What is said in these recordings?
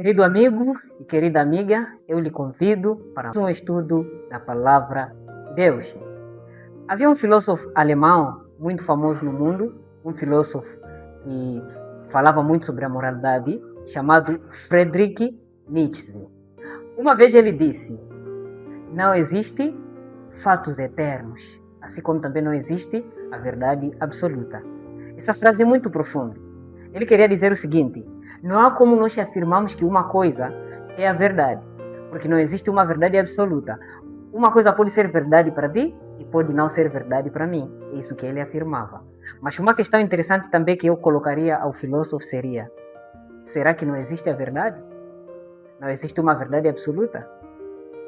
Querido amigo e querida amiga, eu lhe convido para um estudo da Palavra de Deus. Havia um filósofo alemão muito famoso no mundo, um filósofo que falava muito sobre a moralidade, chamado Friedrich Nietzsche. Uma vez ele disse: não existe fatos eternos, assim como também não existe a verdade absoluta. Essa frase é muito profunda. Ele queria dizer o seguinte: não há como nós afirmarmos que uma coisa é a verdade, porque não existe uma verdade absoluta. Uma coisa pode ser verdade para ti e pode não ser verdade para mim. É isso que ele afirmava. Mas uma questão interessante também que eu colocaria ao filósofo seria: será que não existe a verdade? Não existe uma verdade absoluta?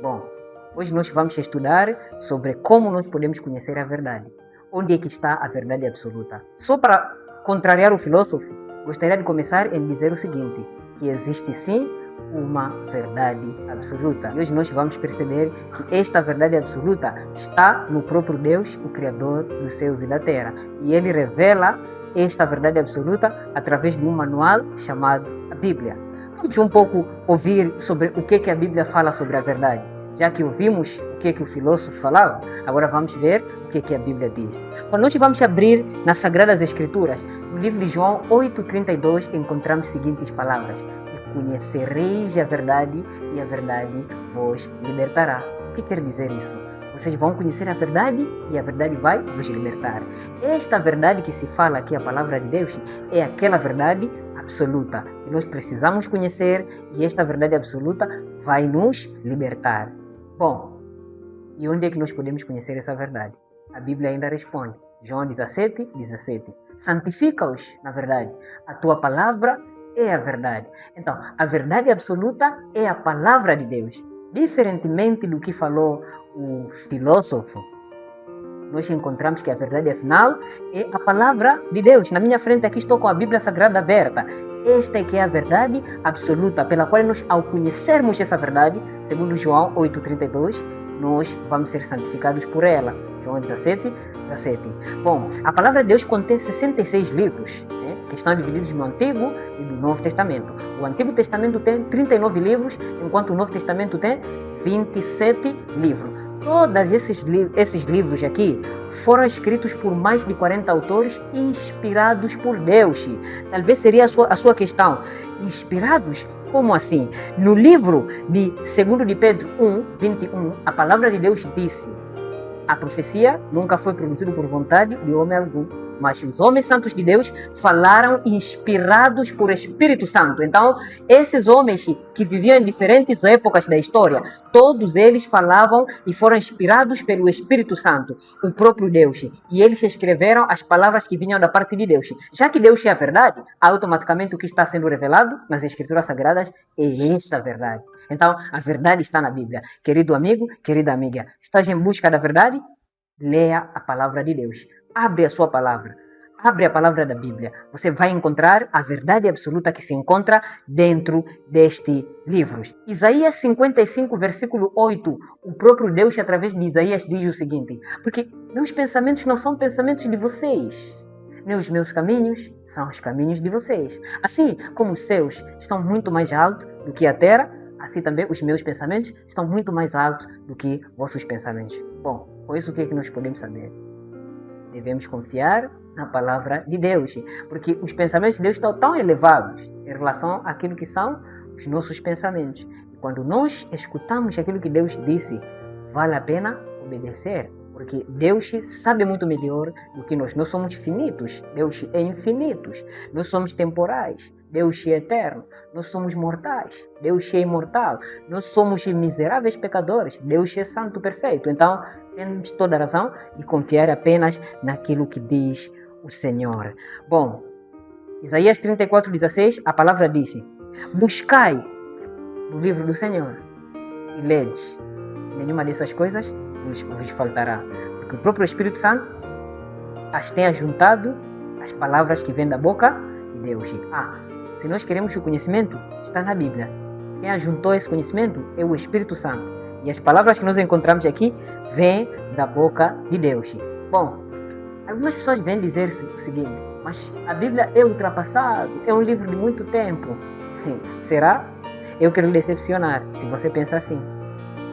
Bom, hoje nós vamos estudar sobre como nós podemos conhecer a verdade. Onde é que está a verdade absoluta? Só para contrariar o filósofo, gostaria de começar em dizer o seguinte: que existe sim uma verdade absoluta. E hoje nós vamos perceber que esta verdade absoluta está no próprio Deus, o Criador dos céus e da terra. E Ele revela esta verdade absoluta através de um manual chamado a Bíblia. Vamos um pouco ouvir sobre o que a Bíblia fala sobre a verdade. Já que ouvimos o que o filósofo falava, agora vamos ver o que a Bíblia diz. Quando nós vamos abrir nas Sagradas Escrituras, no livro de João 8,32, encontramos as seguintes palavras: e conhecereis a verdade, e a verdade vos libertará. O que quer dizer isso? Vocês vão conhecer a verdade e a verdade vai vos libertar. Esta verdade que se fala aqui, a palavra de Deus, é aquela verdade absoluta que nós precisamos conhecer, e esta verdade absoluta vai nos libertar. Bom, e onde é que nós podemos conhecer essa verdade? A Bíblia ainda responde. João 17:17. Santifica-os na verdade. A tua palavra é a verdade. Então, a verdade absoluta é a palavra de Deus. Diferentemente do que falou o filósofo, nós encontramos que a verdade, afinal, é a palavra de Deus. Na minha frente aqui estou com a Bíblia Sagrada aberta. Esta é que é a verdade absoluta, pela qual nós, ao conhecermos essa verdade, segundo João 8,32, nós vamos ser santificados por ela. João 17:17. Bom, a palavra de Deus contém 66 livros, que estão divididos no Antigo e no Novo Testamento. O Antigo Testamento tem 39 livros, enquanto o Novo Testamento tem 27 livros. Todos esses livros aqui foram escritos por mais de 40 autores inspirados por Deus. Talvez seria a sua questão: inspirados? Como assim? No livro de 2 de Pedro 1:21, a palavra de Deus disse: a profecia nunca foi produzida por vontade de homem algum, mas os homens santos de Deus falaram inspirados por Espírito Santo. Então, esses homens que viviam em diferentes épocas da história, todos eles falavam e foram inspirados pelo Espírito Santo, o próprio Deus. E eles escreveram as palavras que vinham da parte de Deus. Já que Deus é a verdade, automaticamente o que está sendo revelado nas Escrituras Sagradas é esta verdade. Então, a verdade está na Bíblia. Querido amigo, querida amiga, estás em busca da verdade? Leia a palavra de Deus. Abre a sua palavra. Abre a palavra da Bíblia. Você vai encontrar a verdade absoluta que se encontra dentro deste livro. Isaías 55, versículo 8. O próprio Deus, através de Isaías, diz o seguinte: porque meus pensamentos não são pensamentos de vocês, nem os meus caminhos são os caminhos de vocês. Assim como os céus estão muito mais altos do que a terra, assim também os meus pensamentos estão muito mais altos do que vossos pensamentos. Bom, com isso o que nós podemos saber? Devemos confiar na palavra de Deus, porque os pensamentos de Deus estão tão elevados em relação àquilo que são os nossos pensamentos. E quando nós escutamos aquilo que Deus disse, vale a pena obedecer, porque Deus sabe muito melhor do que nós. Nós somos finitos, Deus é infinito. Nós somos temporais, Deus é eterno. Nós somos mortais, Deus é imortal. Nós somos miseráveis pecadores, Deus é santo perfeito. Então, temos toda a razão de confiar apenas naquilo que diz o Senhor. Bom, Isaías 34:16, a palavra diz: buscai no livro do Senhor e ledes. Nenhuma dessas coisas vos faltará, porque o próprio Espírito Santo as tem ajuntado as palavras que vêm da boca de Deus. Se nós queremos o conhecimento, está na Bíblia. Quem ajuntou esse conhecimento é o Espírito Santo. E as palavras que nós encontramos aqui vêm da boca de Deus. Bom, algumas pessoas vêm dizer o seguinte: mas a Bíblia é ultrapassada, é um livro de muito tempo. Será? eu quero lhe decepcionar se você pensa assim.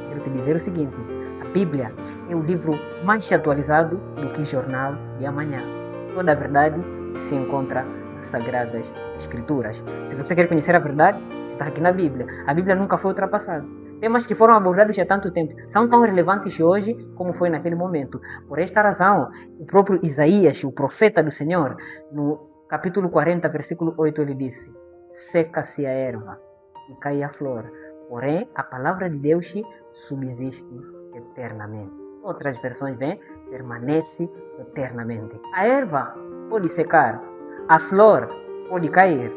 Quero te dizer o seguinte: a Bíblia é o livro mais atualizado do que Jornal de Amanhã. Toda a verdade se encontra nas Sagradas Escrituras. Se você quer conhecer a verdade, está aqui na Bíblia. A Bíblia nunca foi ultrapassada. Temas que foram abordados há tanto tempo são tão relevantes hoje como foi naquele momento. Por esta razão, o próprio Isaías, o profeta do Senhor, no capítulo 40, versículo 8, ele disse: seca-se a erva e cai a flor, porém a palavra de Deus subsiste eternamente. Outras versões vêm: permanece eternamente. A erva pode secar, a flor pode cair,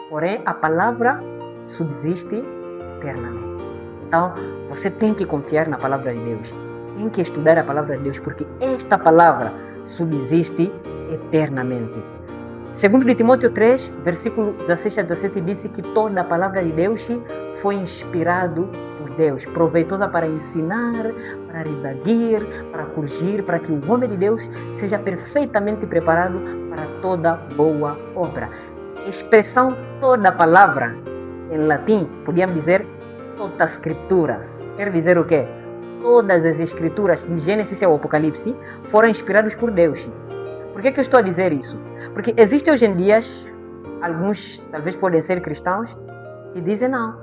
porém a palavra subsiste eternamente. Então, você tem que confiar na palavra de Deus. Tem que estudar a palavra de Deus, porque esta palavra subsiste eternamente. Segundo de Timóteo 3, versículo 16 a 17, disse que toda a palavra de Deus foi inspirado por Deus, proveitosa para ensinar, para redarguir, para corrigir, para que o homem de Deus seja perfeitamente preparado para toda boa obra. Expressão toda a palavra, em latim, podíamos dizer toda a escritura. Quer dizer o quê? Todas as escrituras, de Gênesis ao Apocalipse, foram inspiradas por Deus. Por que eu estou a dizer isso? Porque existem hoje em dia, alguns talvez podem ser cristãos, que dizem não.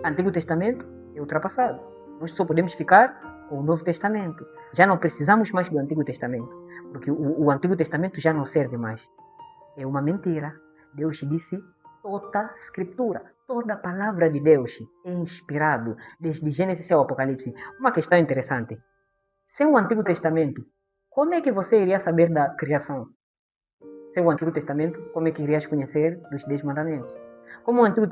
Antigo Testamento é ultrapassado. Nós só podemos ficar com o Novo Testamento. Já não precisamos mais do Antigo Testamento, porque o Antigo Testamento já não serve mais. É uma mentira. Deus disse toda a escritura. Toda a palavra de Deus é inspirado, desde Gênesis ao Apocalipse. Uma questão interessante. Sem o Antigo Testamento, como é que você iria saber da criação? Sem o Antigo Testamento, como é que irias conhecer dos 10 mandamentos? Como o Antigo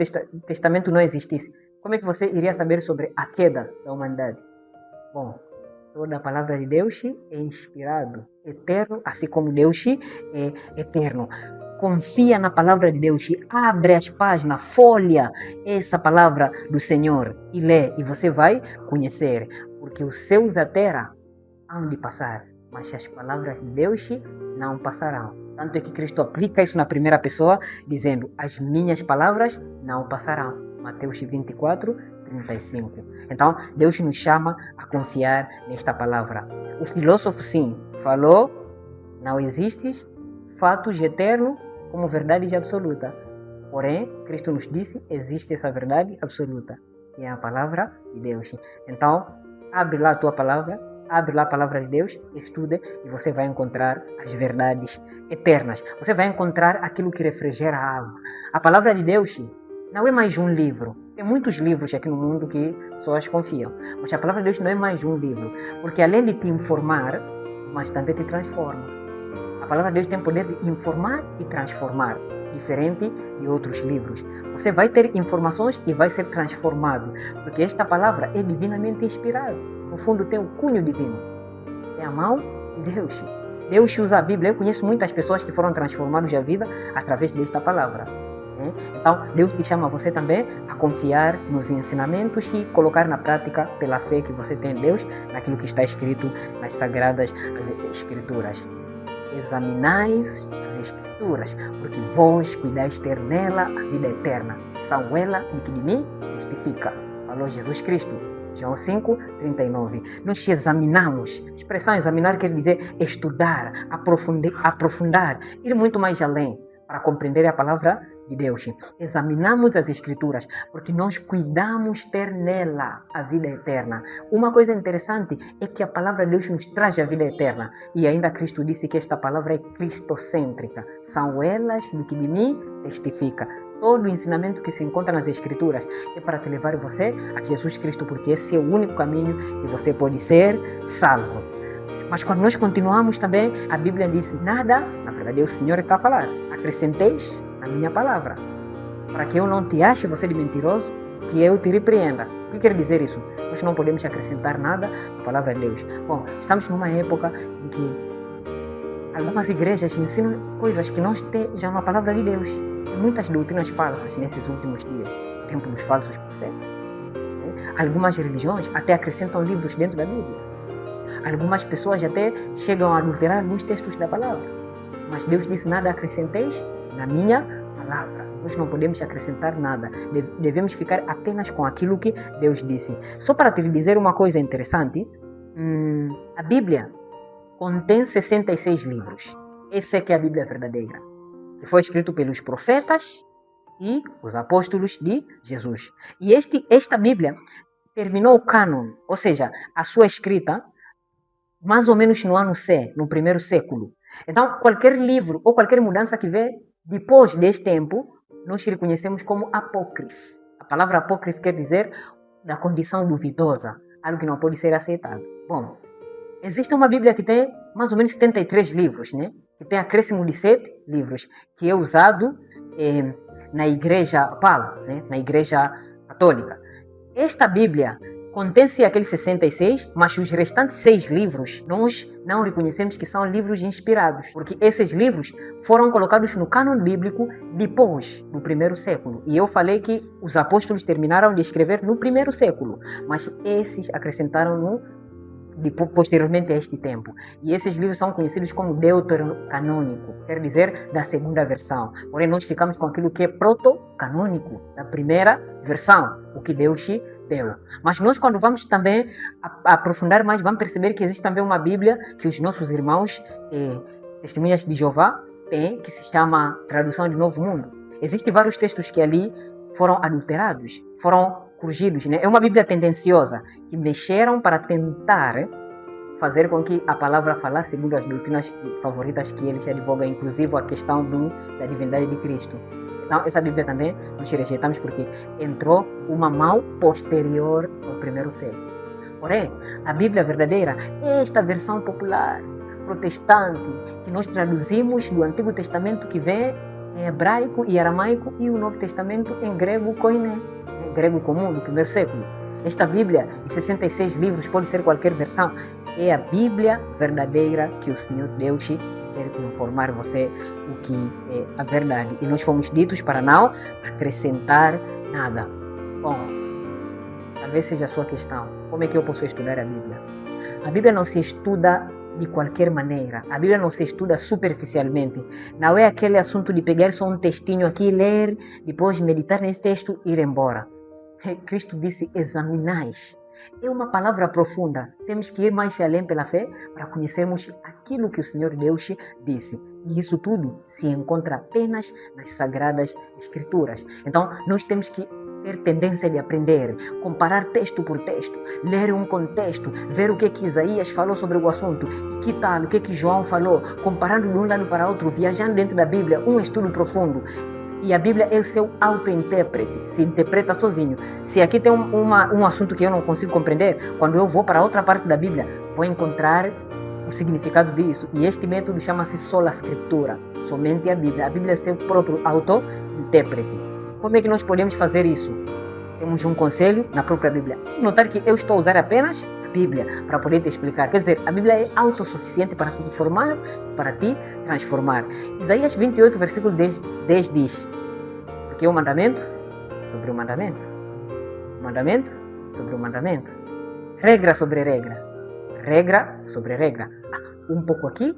Testamento não existisse, como é que você iria saber sobre a queda da humanidade? Bom, toda a palavra de Deus é inspirado, eterno, assim como Deus é eterno. Confia na palavra de Deus, abre as páginas, folha essa palavra do Senhor e lê, e você vai conhecer, porque os céus e a terra hão de passar, mas as palavras de Deus não passarão. Tanto é que Cristo aplica isso na primeira pessoa, dizendo: as minhas palavras não passarão. Mateus 24, 35. Então, Deus nos chama a confiar nesta palavra. O filósofo, sim, falou: não existe fatos eternos como verdade absoluta. Porém, Cristo nos disse: existe essa verdade absoluta, que é a palavra de Deus. Então, abre lá a tua palavra, abre lá a palavra de Deus, estude, e você vai encontrar as verdades eternas. Você vai encontrar aquilo que refrigera a alma. A palavra de Deus não é mais um livro. Tem muitos livros aqui no mundo que pessoas confiam. Mas a palavra de Deus não é mais um livro. Porque além de te informar, mas também te transforma. A palavra de Deus tem o poder de informar e transformar, diferente de outros livros. Você vai ter informações e vai ser transformado, porque esta palavra é divinamente inspirada. No fundo tem o cunho divino. É a mão de Deus. Deus usa a Bíblia. Eu conheço muitas pessoas que foram transformadas a vida através desta palavra. Então, Deus te chama você também a confiar nos ensinamentos e colocar na prática, pela fé que você tem em Deus, naquilo que está escrito nas Sagradas Escrituras. Examinais as Escrituras, porque vós cuidais ter nela a vida eterna. São ela de que de mim testifica. Falou Jesus Cristo. João 5, 39. Nós examinamos. A expressão examinar quer dizer estudar, aprofundar, ir muito mais além para compreender a palavra de Deus. Examinamos as Escrituras porque nós cuidamos ter nela a vida eterna. Uma coisa interessante é que a palavra de Deus nos traz a vida eterna, e ainda Cristo disse que esta palavra é cristocêntrica. São elas de que de mim testifica. Todo o ensinamento que se encontra nas Escrituras é para te levar você a Jesus Cristo, porque esse é o único caminho que você pode ser salvo. Mas quando nós continuamos também, a Bíblia diz: nada, na verdade o Senhor está a falar, acrescenteis a minha palavra, para que eu não te ache você de mentiroso, que eu te repreenda. O que quer dizer isso? Nós não podemos acrescentar nada à palavra de Deus. Bom, estamos numa época em que algumas igrejas ensinam coisas que não estejam na palavra de Deus. Tem muitas doutrinas falsas nesses últimos dias, tempo dos falsos profetas. Algumas religiões até acrescentam livros dentro da Bíblia. Algumas pessoas até chegam a adulterar alguns textos da palavra. Mas Deus disse: nada acrescenteis na minha palavra. nós não podemos acrescentar nada. Devemos ficar apenas com aquilo que Deus disse. Só para te dizer uma coisa interessante, a Bíblia contém 66 livros. Essa é que é a Bíblia verdadeira, que foi escrito pelos profetas e os apóstolos de Jesus. E esta Bíblia terminou o cânon, ou seja, a sua escrita, mais ou menos no ano C, no primeiro século. Então, qualquer livro ou qualquer mudança que vê depois deste tempo, nós reconhecemos como apócrifo. A palavra apócrifo quer dizer da condição duvidosa, algo que não pode ser aceitado. Bom, existe uma Bíblia que tem mais ou menos 73 livros, né? Que tem acréscimo de 7 livros, que é usado na Igreja Papal, né? Na Igreja Católica. Esta Bíblia contém-se aqueles 66, mas os restantes 6 livros nós não reconhecemos que são livros inspirados, porque esses livros foram colocados no cânon bíblico depois, no primeiro século. E eu falei que os apóstolos terminaram de escrever no primeiro século, mas esses acrescentaram posteriormente a este tempo. E esses livros são conhecidos como deuterocanônico, quer dizer, da segunda versão. Porém, nós ficamos com aquilo que é proto-canônico, da primeira versão, o que Deus deu. Mas nós, quando vamos também aprofundar mais, vamos perceber que existe também uma Bíblia que os nossos irmãos testemunhas de Jeová têm, que se chama Tradução de Novo Mundo. Existem vários textos que ali foram adulterados, foram corrigidos, né? É uma Bíblia tendenciosa, que mexeram para tentar fazer com que a palavra falasse segundo as doutrinas favoritas que eles advogam, inclusive a questão da divindade de Cristo. Então, essa Bíblia também nós rejeitamos porque entrou uma mão posterior ao primeiro século. Porém, a Bíblia verdadeira é esta versão popular, protestante, que nós traduzimos do Antigo Testamento, que vem em hebraico e aramaico, e o Novo Testamento em grego koiné, grego comum do primeiro século. Esta Bíblia de 66 livros, pode ser qualquer versão, é a Bíblia verdadeira que o Senhor Deus quer informar você o que é a verdade. E nós fomos ditos para não acrescentar nada. Bom, talvez seja a sua questão. Como é que eu posso estudar a Bíblia? A Bíblia não se estuda de qualquer maneira. A Bíblia não se estuda superficialmente. Não é aquele assunto de pegar só um textinho aqui, ler, depois meditar nesse texto e ir embora. Cristo disse, examinais. É uma palavra profunda. Temos que ir mais além pela fé para conhecermos aquilo que o Senhor Deus disse. E isso tudo se encontra apenas nas Sagradas Escrituras. Então, nós temos que ter tendência de aprender, comparar texto por texto, ler um contexto, ver o que Isaías falou sobre o assunto, e que tal, o que João falou, comparando de um lado para outro, viajando dentro da Bíblia, um estudo profundo. E a Bíblia é o seu auto-intérprete, se interpreta sozinho. Se aqui tem um assunto que eu não consigo compreender, quando eu vou para outra parte da Bíblia, vou encontrar o significado disso. E este método chama-se sola scriptura, somente a Bíblia. A Bíblia é seu próprio auto-intérprete. Como é que nós podemos fazer isso? Temos um conselho na própria Bíblia. Notar que eu estou a usar apenas a Bíblia para poder te explicar. Quer dizer, a Bíblia é autossuficiente para te informar, para te transformar. Isaías 28, versículo 10 diz: porque o mandamento sobre o mandamento, mandamento sobre o mandamento, regra sobre regra, regra sobre regra, um pouco aqui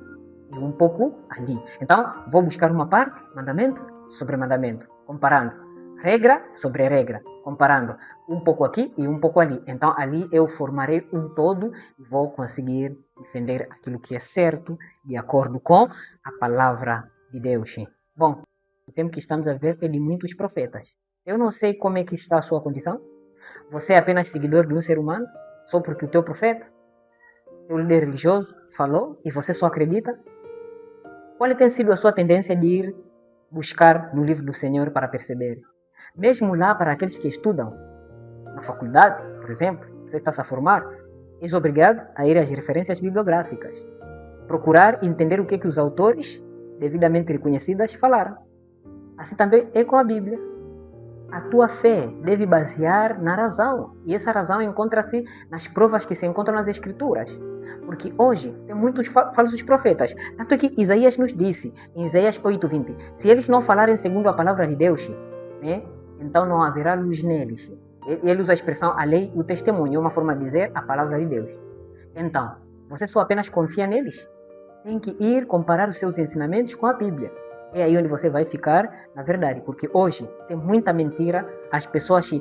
e um pouco ali. Então, vou buscar uma parte, mandamento sobre mandamento, comparando. Regra sobre regra, comparando um pouco aqui e um pouco ali. Então, ali eu formarei um todo e vou conseguir defender aquilo que é certo, de acordo com a palavra de Deus. Bom, o tempo que estamos a ver é de muitos profetas. Eu não sei como é que está a sua condição. Você é apenas seguidor de um ser humano, só porque o teu profeta, o líder religioso, falou e você só acredita? Qual tem sido a sua tendência de ir buscar no livro do Senhor para perceber? Mesmo lá, para aqueles que estudam na faculdade, por exemplo, você está a formar, és obrigado a ir às referências bibliográficas, procurar entender o que os autores, devidamente reconhecidas, falaram. Assim também é com a Bíblia. A tua fé deve basear na razão, e essa razão encontra-se nas provas que se encontram nas Escrituras. Porque hoje tem muitos falsos profetas. Tanto é que Isaías nos disse, em Isaías 8:20, se eles não falarem segundo a palavra de Deus, né, então não haverá luz neles. Ele usa a expressão a lei e o testemunho, uma forma de dizer a palavra de Deus. Então, você só apenas confia neles? Tem que ir comparar os seus ensinamentos com a Bíblia. É aí onde você vai ficar na verdade, porque hoje tem muita mentira, as pessoas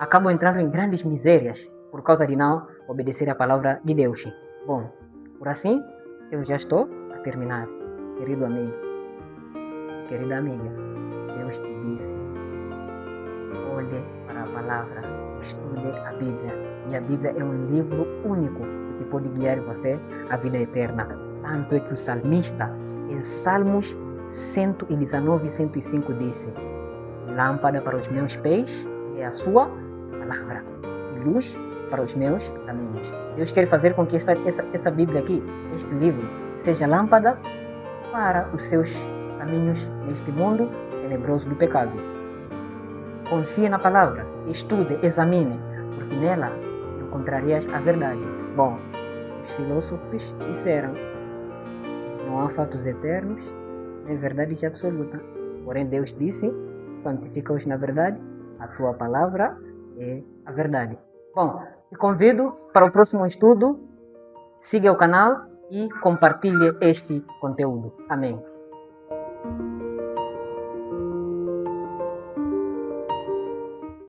acabam entrando em grandes misérias por causa de não obedecer a palavra de Deus. Bom, por assim, eu já estou a terminar. Querido amigo, querida amiga, Deus te disse, olhe para a palavra, estude a Bíblia. E a Bíblia é um livro único que pode guiar você à vida eterna. Tanto é que o salmista, em Salmos 119 e 105, disse: lâmpada para os meus pés é a sua palavra e luz para os meus caminhos. Deus quer fazer com que essa Bíblia aqui, este livro, seja lâmpada para os seus caminhos neste mundo tenebroso do pecado. Confie na palavra, estude, examine, porque nela encontrarias a verdade. Bom, os filósofos disseram: não há fatos eternos, nem verdade absoluta. Porém, Deus disse: santifica-os na verdade, a tua palavra é a verdade. Bom, te convido para o próximo estudo. Siga o canal e compartilhe este conteúdo. Amém.